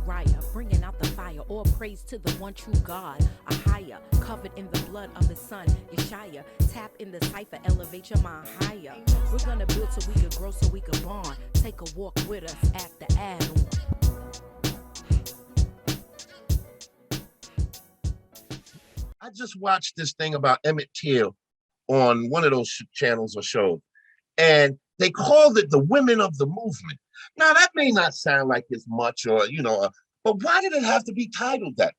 Neriah, bringing out the fire. All praise to the one true God, a higher, covered in the blood of his son, Yeshaya. Tap in the cipher, elevate your mind higher. We're gonna build so we could grow, so we could bond. Take a walk with us at the add-on. I just watched this thing about Emmett Till on one of those channels or shows, and they called it the women of the movement. Now, that may not sound like it's much, or, but why did it have to be titled that?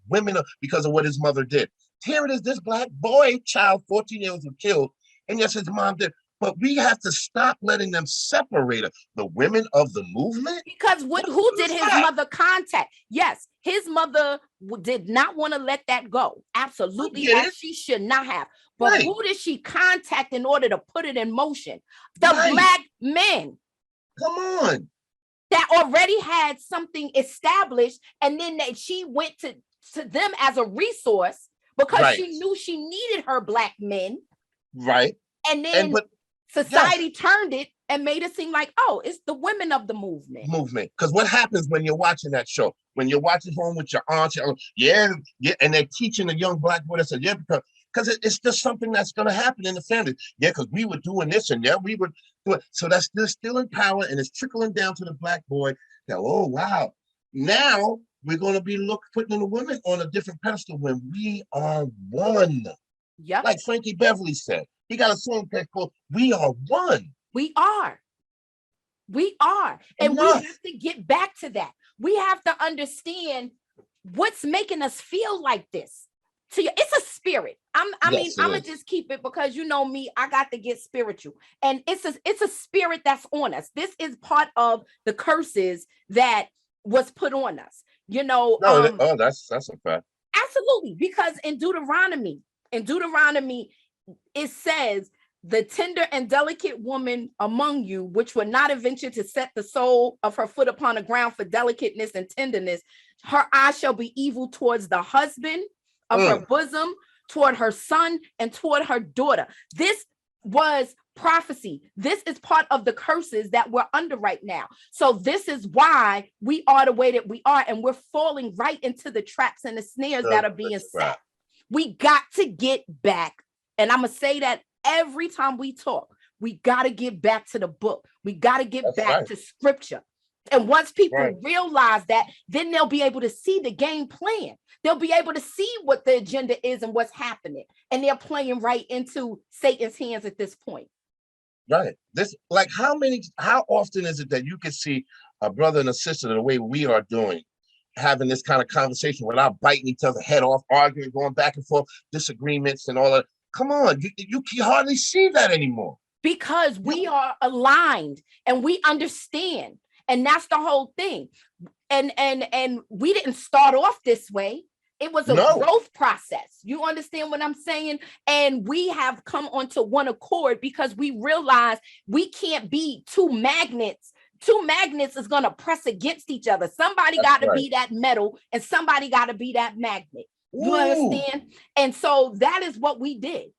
Because of what his mother did. Here it is, this black boy, child, 14 years was killed, and yes, his mom did. But we have to stop letting them separate us. The women of the movement? Because who did his mother contact? Yes, his mother did not want to let that go. Absolutely, as she should not have. But who did she contact in order to put it in motion? The black men. Come on. That already had something established, and then she went to them as a resource because she knew she needed her black men. Right. And then society turned it and made it seem like, oh, it's the women of the movement. Because what happens when you're watching that show? When you're watching home with your aunts, and they're teaching a young black boy that says, because it's just something that's going to happen in the family. Yeah, because we were doing this and we were doing. So they're still in power, and it's trickling down to the black boy that, oh, wow. Now we're going to be putting the women on a different pedestal when we are one. Yep. Like Frankie Beverly said. He got a song called We Are One. We are. And we have to get back to that. We have to understand what's making us feel like this. It's a spirit. I'm gonna just keep it because you know me, I got to get spiritual. And it's a spirit that's on us. This is part of the curses that was put on us. That's a fact. Absolutely. Because in Deuteronomy, it says, the tender and delicate woman among you, which would not venture to set the sole of her foot upon the ground for delicateness and tenderness, her eye shall be evil towards the husband of her bosom, toward her son, and toward her daughter. This was prophecy. This is part of the curses that we're under right now. So this is why we are the way that we are, and we're falling right into the traps and the snares that are being set. We got to get back. And I'm going to say that every time we talk, we got to get back to the book. We got to get back to scripture. And once people realize that, then they'll be able to see the game plan. They'll be able to see what the agenda is and what's happening. And they're playing right into Satan's hands at this point. Right. How often is it that you can see a brother and a sister the way we are doing, having this kind of conversation without biting each other's head off, arguing, going back and forth, disagreements and all that? Come on, you can hardly see that anymore. Because we are aligned and we understand. And that's the whole thing. And we didn't start off this way. It was a growth process. You understand what I'm saying? And we have come onto one accord because we realize we can't be two magnets. Two magnets is going to press against each other. Somebody got to be that metal and somebody got to be that magnet. You understand? And so that is what we did.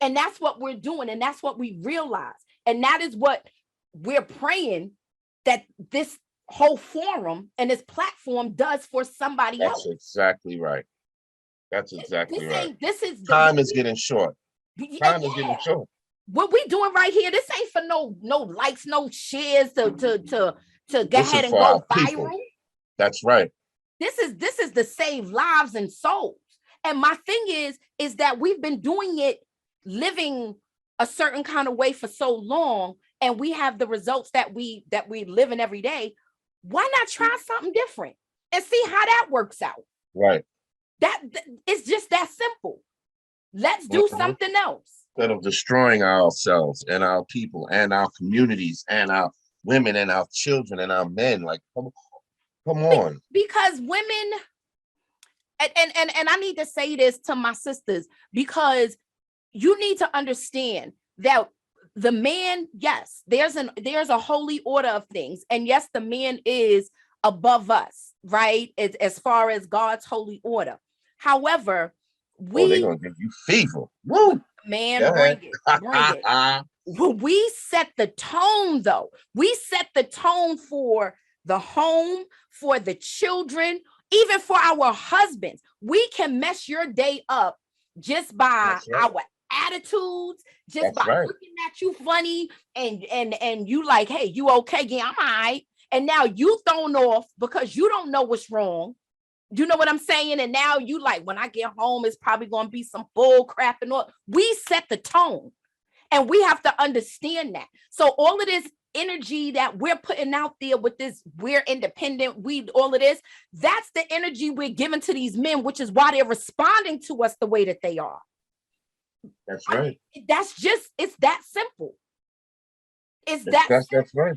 And that's what we're doing. And that's what we realize. And that is what we're praying that this whole forum and this platform does for somebody else. That's exactly right. That's exactly right. This is time is getting short. Time is getting short. What we doing right here, this ain't for no likes, no shares to go ahead and go viral. People. That's right. This is to save lives and souls. And my thing is that we've been doing it, living a certain kind of way for so long, and we have the results that we live in every day. Why not try something different and see how that works out? Right. That it's just that simple. Let's do something else. Instead of destroying ourselves and our people and our communities and our women and our children and our men, like come on. Because women, and I need to say this to my sisters, because you need to understand that the man, yes, there's a holy order of things, and yes, the man is above us, right? As far as God's holy order. However, they're gonna give you fever. Woo, man, bring it. We set the tone, though. We set the tone for the home, for the children, Even for our husbands, we can mess your day up just by our attitudes, just by looking at you funny, and you like, hey, you okay? Yeah, I'm all right. And now you thrown off because you don't know what's wrong. You know what I'm saying? And now you like, when I get home, it's probably going to be some bull crap and all. We set the tone, and we have to understand that. So all of this energy that we're putting out there with this, we're independent, all of this, that's the energy we're giving to these men, which is why they're responding to us the way that they are. That's right. It's that simple. That's right.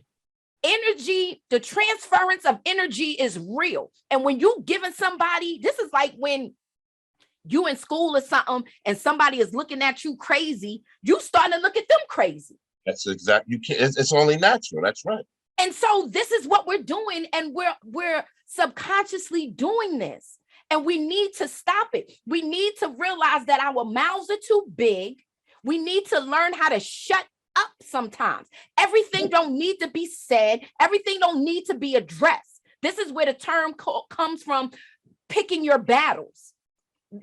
Energy, the transference of energy is real. And when you giving somebody, this is like when you in school or something and somebody is looking at you crazy, you starting to look at them crazy. That's exactly, it's only natural. That's right. And so this is what we're doing, and we're subconsciously doing this, and we need to stop it. We need to realize that our mouths are too big. We need to learn how to shut up sometimes. Everything don't need to be said. Everything don't need to be addressed. This is where the term comes from, picking your battles.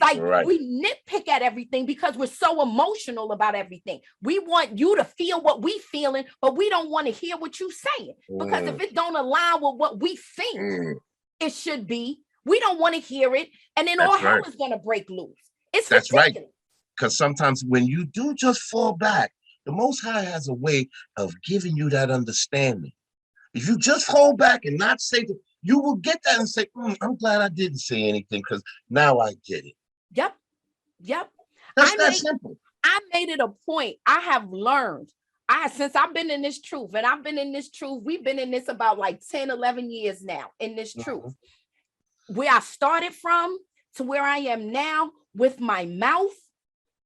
Like we nitpick at everything because we're so emotional about everything. We want you to feel what we feeling, but we don't want to hear what you saying, because if it don't align with what we think it should be, we don't want to hear it. And then all hell is going to break loose. It's ridiculous. Right. Because sometimes when you do just fall back, the Most High has a way of giving you that understanding. If you just hold back and not say that, you will get that and say, I'm glad I didn't say anything because now I get it. Yep. That's that simple. I made it a point. I have learned, since I've been in this truth, and I've been in this truth, we've been in this about like 10, 11 years now in this truth. Where I started from to where I am now with my mouth,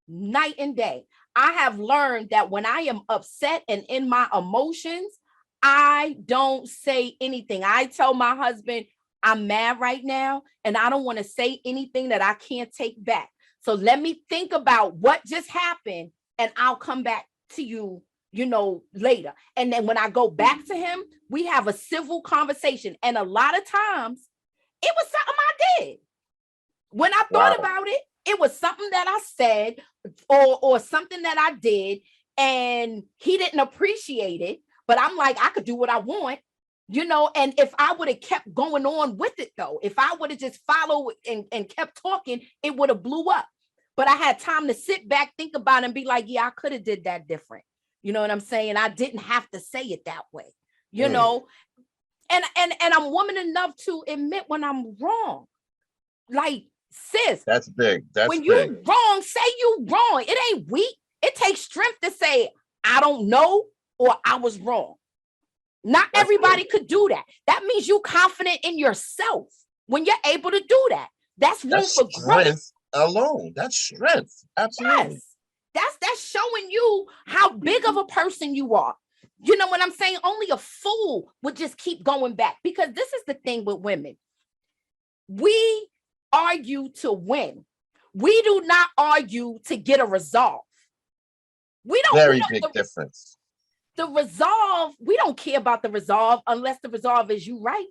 night and day. I have learned that when I am upset and in my emotions, I don't say anything. I tell my husband, I'm mad right now, and I don't want to say anything that I can't take back. So let me think about what just happened, and I'll come back to you, later. And then when I go back to him, we have a civil conversation. And a lot of times it was something I did. When I thought about it, it was something that I said or something that I did, and he didn't appreciate it. But I'm like, I could do what I want, and if I would have kept going on with it, though, if I would have just followed and kept talking, it would have blew up. But I had time to sit back, think about it, and be like, yeah, I could have did that different. You know what I'm saying? I didn't have to say it that way, know? And I'm woman enough to admit when I'm wrong. Like, sis. That's big. When you wrong, say you wrong. It ain't weak. It takes strength to say, I don't know, or I was wrong. Not everybody could do that. That means you're confident in yourself when you're able to do that. That's room for growth alone. That's strength. Absolutely. Yes. That's showing you how big of a person you are. You know what I'm saying? Only a fool would just keep going back, because this is the thing with women. We argue to win. We do not argue to get a resolve. Very big difference. The resolve, we don't care about the resolve unless the resolve is you right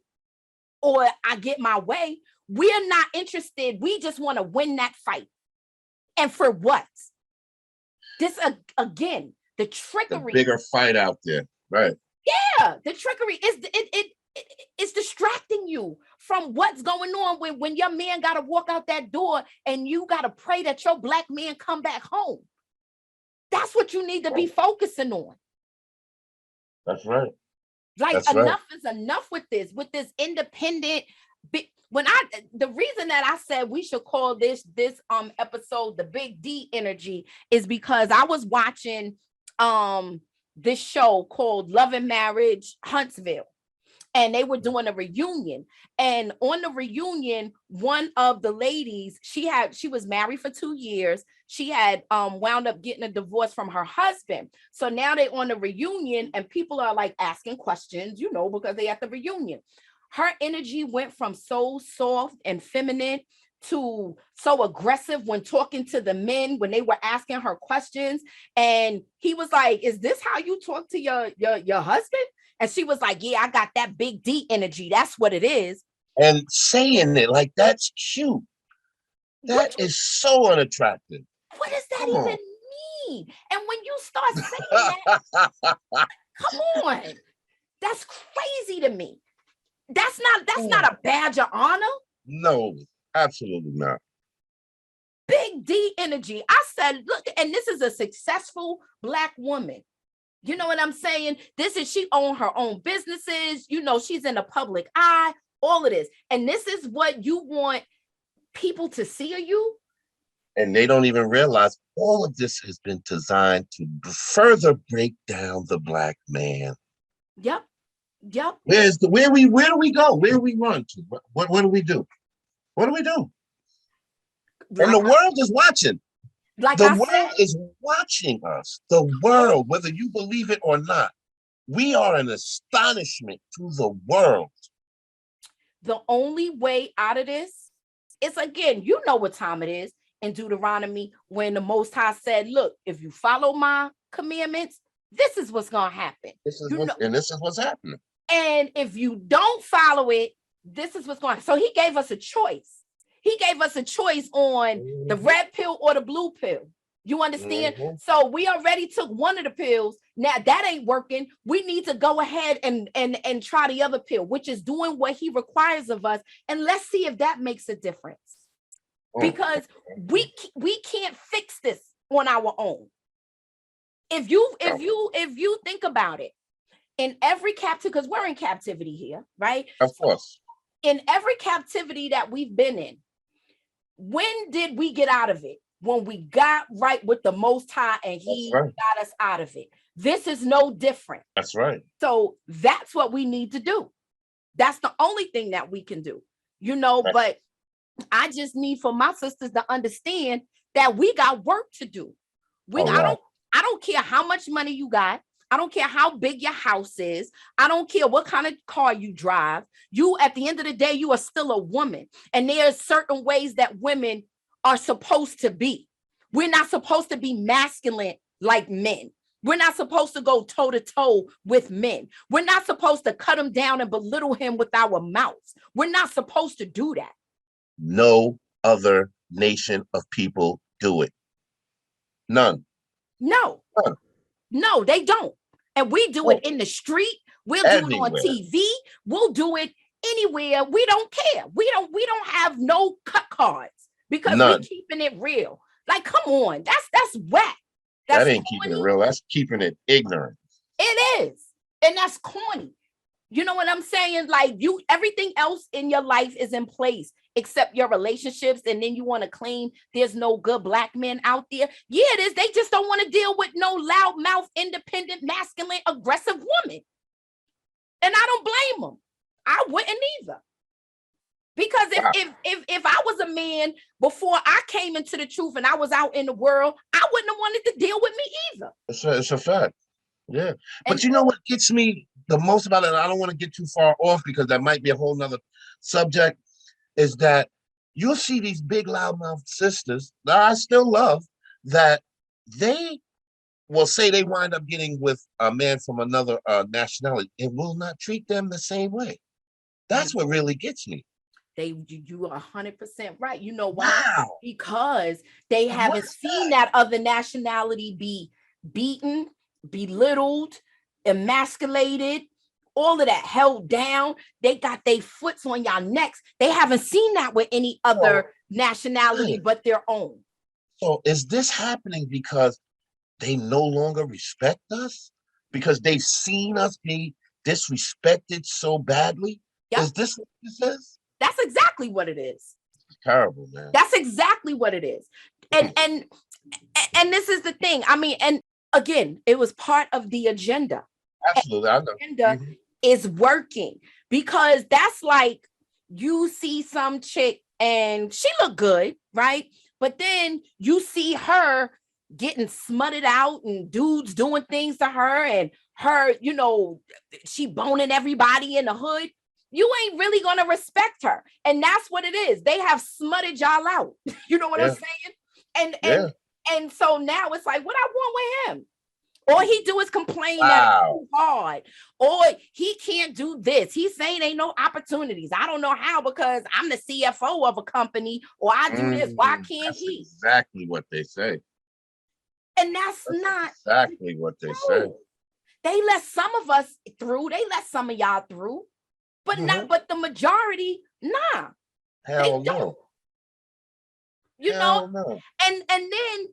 or I get my way. We are not interested. We just want to win that fight. And for what? This, again, the trickery. The bigger fight out there, right? Yeah, the trickery is it's distracting you from what's going on when your man got to walk out that door and you got to pray that your black man come back home. That's what you need to be focusing on. That's right. Like, enough is enough with this independent. The reason that I said we should call this episode the Big D energy is because I was watching this show called Love and Marriage Huntsville, and they were doing a reunion. And on the reunion, one of the ladies, she was married for 2 years. She had wound up getting a divorce from her husband. So now they're on the reunion and people are like asking questions, because they at the reunion. Her energy went from so soft and feminine to so aggressive when talking to the men, when they were asking her questions. And he was like, is this how you talk to your husband? And she was like, yeah, I got that big D energy. That's what it is. and saying it like that's cute. That What is so unattractive. what does that Come even on. mean? And when you start saying that, come on, that's crazy to me. That's not a badge of honor. No, absolutely not. Big D energy. I said, look, and this is a successful Black woman. You know what I'm saying? She owns her own businesses. She's in the public eye, all of this. And this is what you want people to see of you. And they don't even realize all of this has been designed to further break down the Black man. Yep. Where do we go? Where do we run to? What do we do? What do we do? And the world is watching. The world is watching us. The world, whether you believe it or not, we are an astonishment to the world. The only way out of this is, again, you know what time it is in Deuteronomy when the Most High said, look, if you follow my commandments, this is what's going to happen. This is what's happening. And if you don't follow it, this is what's going to happen. So he gave us a choice. He gave us a choice on the red pill or the blue pill. You understand? Mm-hmm. So we already took one of the pills. Now that ain't working. We need to go ahead and try the other pill, which is doing what he requires of us. And let's see if that makes a difference. Because we can't fix this on our own. If you think about it, in every captivity, because we're in captivity here, right? Of course. In every captivity that we've been in, when did we get out of it? When we got right with the Most High and he got us out of it. This is no different. That's right. So that's what we need to do. That's the only thing that we can do, but I just need for my sisters to understand that we got work to do. I don't care how much money you got. I don't care how big your house is. I don't care what kind of car you drive. You, at the end of the day, you are still a woman. And there are certain ways that women are supposed to be. We're not supposed to be masculine like men. We're not supposed to go toe to toe with men. We're not supposed to cut him down and belittle him with our mouths. We're not supposed to do that. No other nation of people do it. None. No, they don't. And we do it in the street. We'll do it on TV. We'll do it anywhere. We don't care. We don't have no cut cards because we're keeping it real. Like, come on, that's whack. That ain't keeping it real. That's keeping it ignorant. It is, and that's corny. You know what I'm saying? Like, everything else in your life is in place except your relationships, and then you want to claim there's no good Black men out there. Yeah, it is. They just don't want to deal with no loudmouth, independent, masculine, aggressive woman. And I don't blame them. I wouldn't either. Because if I was a man before I came into the truth and I was out in the world, I wouldn't have wanted to deal with me either. It's a fact. Yeah. But you know what gets me the most about it, I don't want to get too far off because that might be a whole nother subject, is that you'll see these big loudmouth sisters that I still love, that they will say they wind up getting with a man from another nationality and will not treat them the same way. That's what really gets me. You are 100% right. You know why? Wow. Because they haven't seen that other nationality be beaten, belittled, emasculated, all of that, held down. They got their foots on y'all necks. They haven't seen that with any other nationality but their own. So is this happening because they no longer respect us? Because they've seen us be disrespected so badly? Yep. Is this what this is? That's exactly what it is. It's terrible, man. That's exactly what it is. And this is the thing. I mean, and again, it was part of the agenda. Absolutely. I know. The agenda is working, because that's like, you see some chick and she look good, right? But then you see her getting smutted out and dudes doing things to her, and her, she boning everybody in the hood. You ain't really going to respect her. And that's what it is. They have smutted y'all out. You know what I'm saying? And so now it's like, what I want with him? All he do is complain that it's too hard, or he can't do this. He's saying ain't no opportunities. I don't know how, because I'm the CFO of a company, or I do this. Why can't he? Exactly what they say. And that's not exactly what they say. They let some of us through. They let some of y'all through, but not. But the majority, nah. Hell no. You know, no. And then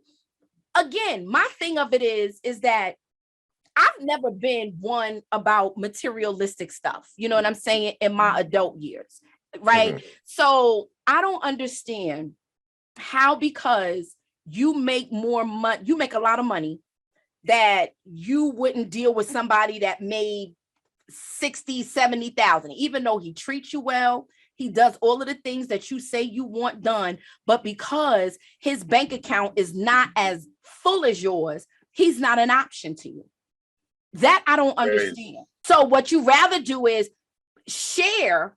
again, my thing of it is that I've never been one about materialistic stuff. You know what I'm saying? In my adult years, right? So I don't understand how, because you make more money, you make a lot of money, that you wouldn't deal with somebody that made 60, 70,000, even though he treats you well. He does all of the things that you say you want done, but because his bank account is not as full as yours, he's not an option to you. That I don't understand. So what you rather do is share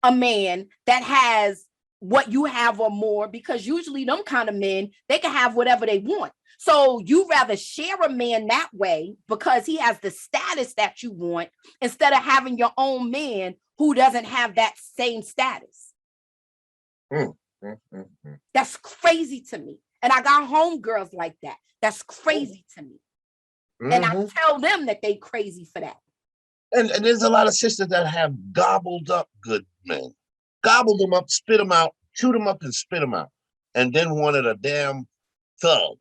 a man that has what you have or more, because usually them kind of men, they can have whatever they want. So you rather share a man that way because he has the status that you want, instead of having your own man who doesn't have that same status. That's crazy to me. And I got homegirls like that. That's crazy to me. And I tell them that they crazy for that. And there's a lot of sisters that have gobbled up good men. Gobbled them up, spit them out, chewed them up and spit them out. And then wanted a damn thug.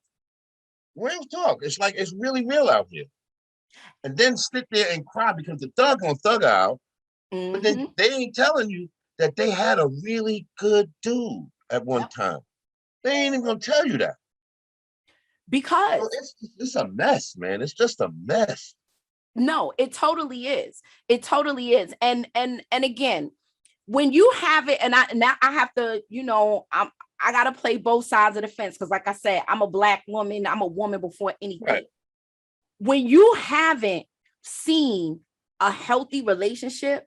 Real talk. It's like, it's really real out here. And then sit there and cry because the thug gonna thug out. But then they ain't telling you that they had a really good dude at one time. They ain't even gonna tell you that. Because it's a mess, man. It's just a mess. No, it totally is. It totally is. And again, when you have it, and I have to, you know, I gotta play both sides of the fence, because like I said, I'm a Black woman, I'm a woman before anything. Right. When you haven't seen a healthy relationship,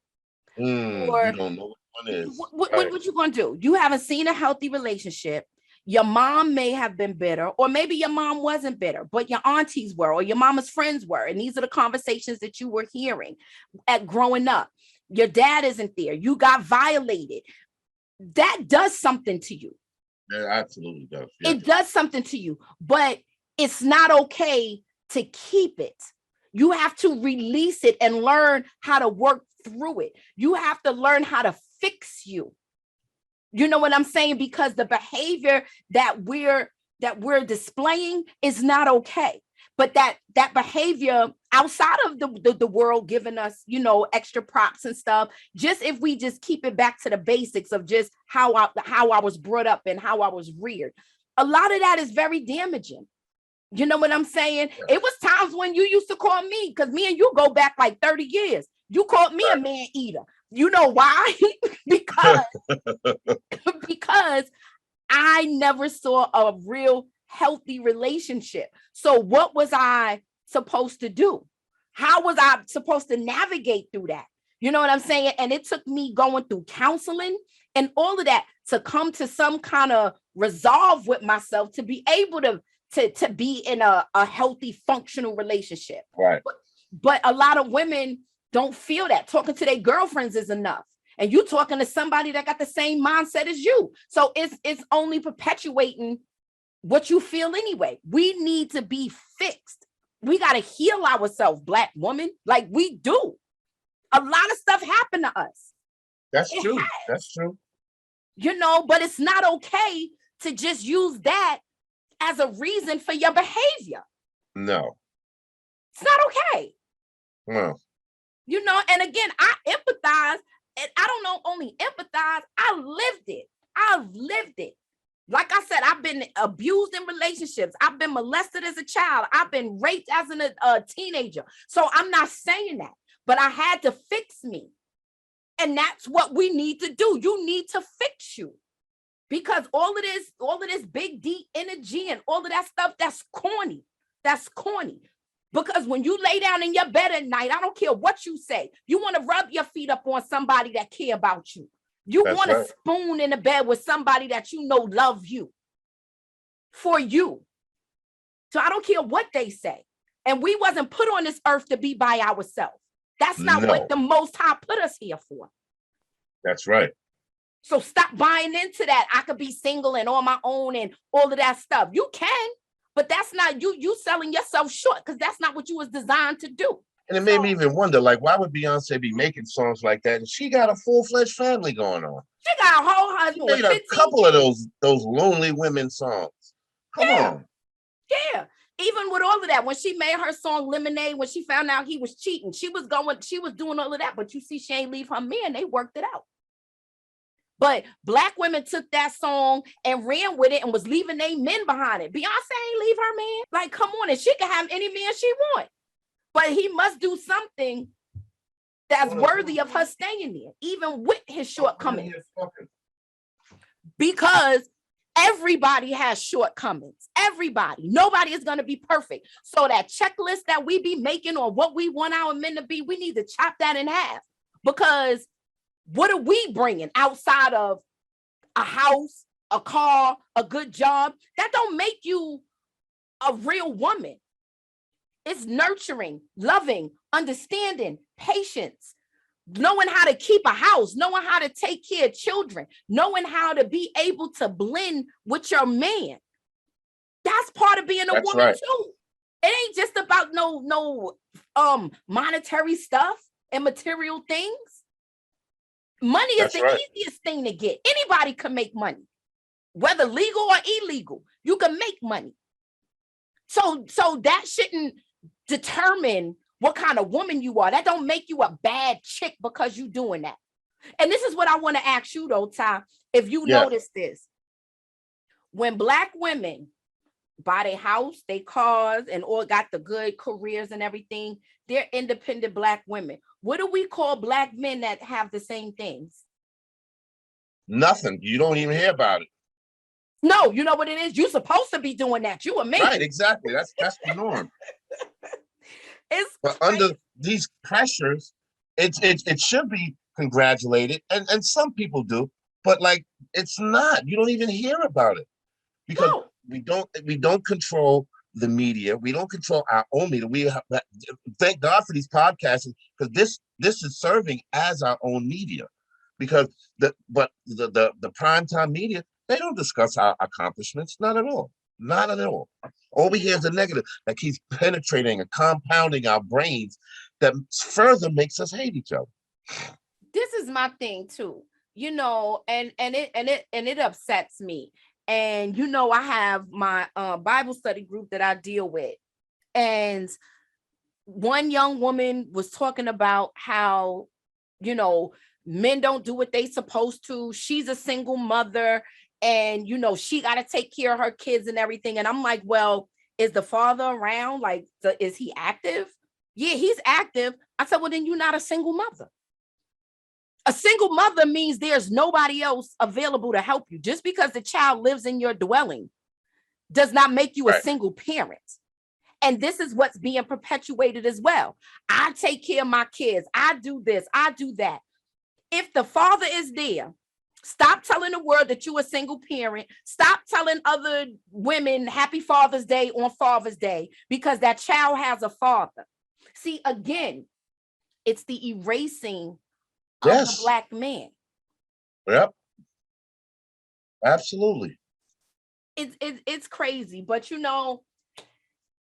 or you don't know what one is. What you gonna do? You haven't seen a healthy relationship. Your mom may have been bitter, or maybe your mom wasn't bitter, but your aunties were, or your mama's friends were. And these are the conversations that you were hearing at growing up. Your dad isn't there. You got violated. That does something to you. It absolutely does. Yes. It does something to you, but it's not okay to keep it. You have to release it and learn how to work through it. You have to learn how to fix you. You know what I'm saying? Because the behavior that we're displaying is not okay. But that behavior outside of the world giving us, you know, extra props and stuff, just if we just keep it back to the basics of just how I was brought up and how I was reared, a lot of that is very damaging. You know what I'm saying? Yeah. It was times when you used to call me, because me and you go back like 30 years. You called me a man eater. You know why? because I never saw a real healthy relationship. So what was I supposed to do? How was I supposed to navigate through that? You know what I'm saying? And it took me going through counseling and all of that to come to some kind of resolve with myself to be able to be in a healthy, functional relationship. Right. But a lot of women don't feel that. Talking to their girlfriends is enough. And you talking to somebody that got the same mindset as you. So it's only perpetuating what you feel anyway. We need to be fixed. We got to heal ourselves, Black woman. Like we do. A lot of stuff happened to us. That's true. That's true. You know, but it's not okay to just use that as a reason for your behavior. No. It's not okay. No. You know, and again, I empathize, and I don't know, only empathize, I lived it. I've lived it. Like I said, I've been abused in relationships. I've been molested as a child. I've been raped as a teenager. So I'm not saying that, but I had to fix me. And that's what we need to do. You need to fix you. Because all of this big, deep energy and all of that stuff, that's corny. That's corny. Because when you lay down in your bed at night, I don't care what you say. You want to rub your feet up on somebody that care about you. You want to spoon in the bed with somebody that you know love you. For you. So I don't care what they say. And we wasn't put on this earth to be by ourselves. That's not what the Most High put us here for. That's right. So stop buying into that. I could be single and on my own and all of that stuff. You can, but that's not you selling yourself short, because that's not what you was designed to do. And it made me even wonder, like, why would Beyonce be making songs like that? And she got a full-fledged family going on. She got a whole husband. She made a couple of those lonely women songs. Come on. Yeah. Even with all of that, when she made her song Lemonade, when she found out he was cheating, she was doing all of that. But you see, she ain't leave her man. They worked it out. But Black women took that song and ran with it and was leaving their men behind it. Beyonce ain't leave her man. Like, come on, and she can have any man she want. But he must do something that's worthy of her staying there, even with his shortcomings. Because everybody has shortcomings. Everybody. Nobody is going to be perfect. So that checklist that we be making on what we want our men to be, we need to chop that in half. Because what are we bringing outside of a house, a car, a good job? That don't make you a real woman. It's nurturing, loving, understanding, patience, knowing how to keep a house, knowing how to take care of children, knowing how to be able to blend with your man. That's part of being a woman too. It ain't just about no monetary stuff and material things. Money is the easiest thing to get. Anybody can make money, whether legal or illegal. You can make money. So that shouldn't determine what kind of woman you are. That don't make you a bad chick because you doing that. And this is what I want to ask you though, Tah, if you notice this. When Black women buy their house, their cars, and all got the good careers and everything, they're independent Black women. What do we call Black men that have the same things? Nothing. You don't even hear about it. No, you know what it is? You're supposed to be doing that. You a man. Right, exactly. That's the norm. But under these pressures, it should be congratulated, and some people do, but like it's not. You don't even hear about it because we don't control the media. We don't control our own media. We have, thank God for these podcasts, because this is serving as our own media, because the primetime media, they don't discuss our accomplishments, not at all. Not at all. All we hear is the negative that keeps penetrating and compounding our brains, that further makes us hate each other. This is my thing too, you know, and it upsets me. And you know, I have my Bible study group that I deal with, and one young woman was talking about how, you know, men don't do what they supposed to. She's a single mother. And, you know, she got to take care of her kids and everything. And I'm like, well, is the father around? Like, is he active? Yeah, he's active. I said, well, then you're not a single mother. A single mother means there's nobody else available to help you. Just because the child lives in your dwelling does not make you a single parent. And this is what's being perpetuated as well. I take care of my kids. I do this. I do that. If the father is there, stop telling the world that you're a single parent. Stop telling other women Happy Father's Day on Father's Day, because that child has a father. See, again, it's the erasing of the Black man. Yep. Absolutely. It's crazy, but you know,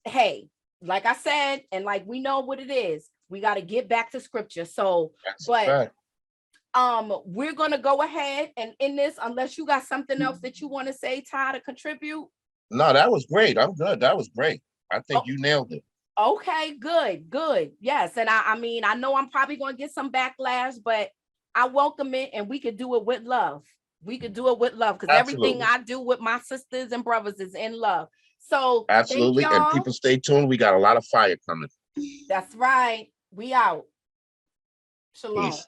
hey, like I said, and like we know what it is, we got to get back to scripture. So, we're gonna go ahead and end this, unless you got something else that you want to say, Tah, to contribute. No, that was great. I'm good. That was great. I think you nailed it. Okay, good. Yes, and I mean, I know I'm probably gonna get some backlash, but I welcome it, and we could do it with love. We could do it with love, because everything I do with my sisters and brothers is in love. So absolutely, and people stay tuned. We got a lot of fire coming. That's right. We out. Shalom. Peace.